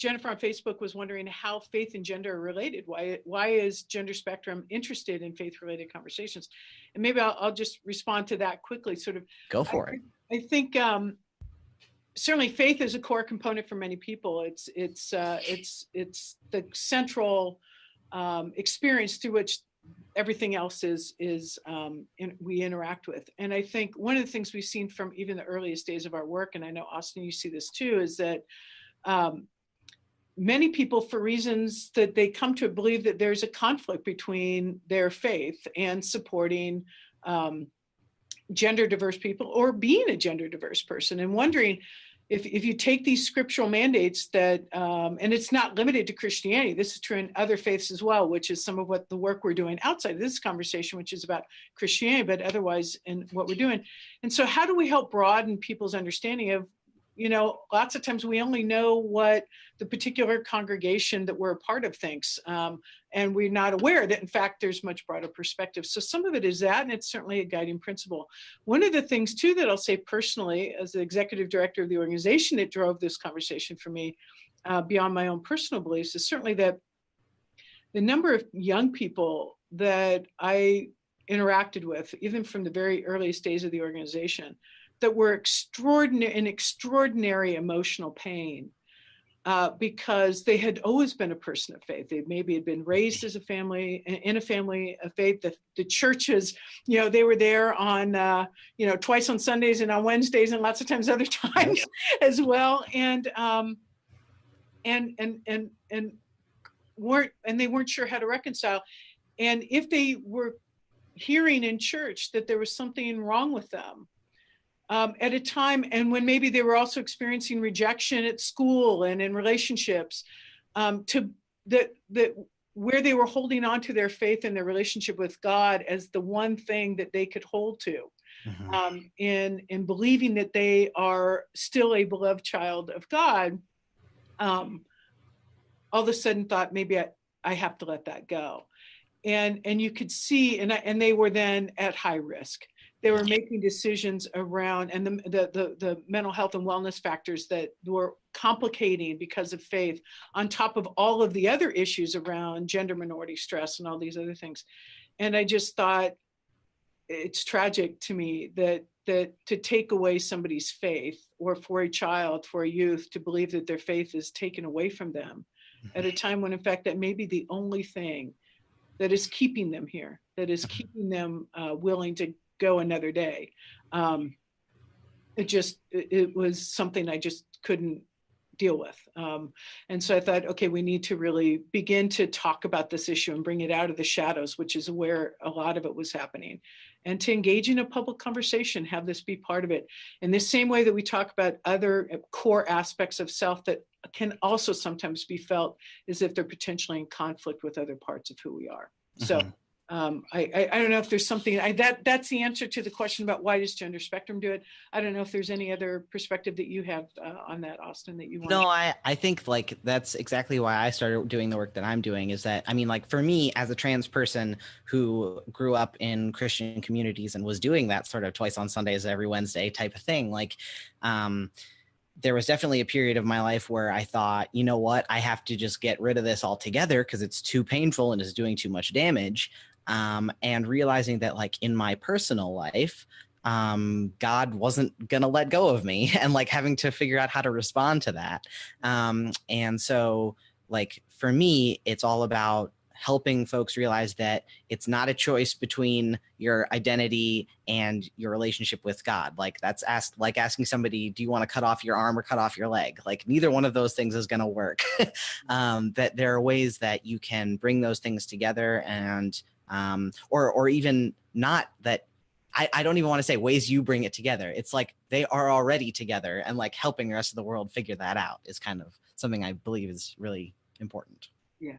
Jennifer on Facebook was wondering how faith and gender are related. Why is Gender Spectrum interested in faith-related conversations? And maybe I'll just respond to that quickly. Sort of, go for it. I think certainly faith is a core component for many people. It's the central experience through which everything else we interact with. And I think one of the things we've seen from even the earliest days of our work, and I know Austen, you see this too, is that many people, for reasons that they come to believe that there's a conflict between their faith and supporting gender diverse people or being a gender diverse person, and wondering if you take these scriptural mandates that, and it's not limited to Christianity, this is true in other faiths as well, which is some of what the work we're doing outside of this conversation, which is about Christianity, but otherwise in what we're doing. And so how do we help broaden people's understanding of, lots of times we only know what the particular congregation that we're a part of thinks, and we're not aware that, in fact, there's much broader perspective. So some of it is that, and it's certainly a guiding principle. One of the things, too, that I'll say personally, as the executive director of the organization that drove this conversation for me, beyond my own personal beliefs, is certainly that the number of young people that I interacted with, even from the very earliest days of the organization, that were extraordinary emotional pain because they had always been a person of faith. They maybe had been raised as a family, in a family of faith. The churches, they were there on, twice on Sundays and on Wednesdays and lots of times other times as well. And they weren't sure how to reconcile. And if they were hearing in church that there was something wrong with them, at a time, and when maybe they were also experiencing rejection at school and in relationships, where they were holding on to their faith and their relationship with God as the one thing that they could hold to, in believing that they are still a beloved child of God, all of a sudden thought, maybe I have to let that go. And you could see, and they were then at high risk. They were making decisions around, and the mental health and wellness factors that were complicating because of faith, on top of all of the other issues around gender minority stress and all these other things. And I just thought it's tragic to me that to take away somebody's faith, or for a child, for a youth, to believe that their faith is taken away from them at a time when, in fact, that may be the only thing that is keeping them here, that is keeping them willing to go another day. It was something I just couldn't deal with. And so I thought, okay, we need to really begin to talk about this issue and bring it out of the shadows, which is where a lot of it was happening, and to engage in a public conversation, have this be part of it. In the same way that we talk about other core aspects of self that can also sometimes be felt as if they're potentially in conflict with other parts of who we are. So I don't know if there's something, that's the answer to the question about why does Gender Spectrum do it. I don't know if there's any other perspective that you have on that, Austen, that you want. No, I think like that's exactly why I started doing the work that I'm doing, is that, I mean, like for me as a trans person who grew up in Christian communities and was doing that sort of twice on Sundays every Wednesday type of thing, like there was definitely a period of my life where I thought, you know what, I have to just get rid of this altogether because it's too painful and is doing too much damage. And realizing that, like, in my personal life, God wasn't going to let go of me, and like having to figure out how to respond to that. And so, like, for me, it's all about helping folks realize that it's not a choice between your identity and your relationship with God. Like that's like asking somebody, do you want to cut off your arm or cut off your leg? Like neither one of those things is going to work. That there are ways that you can bring those things together, and or even not that. I don't even want to say ways you bring it together. It's like they are already together, and like helping the rest of the world figure that out is kind of something I believe is really important. Yeah.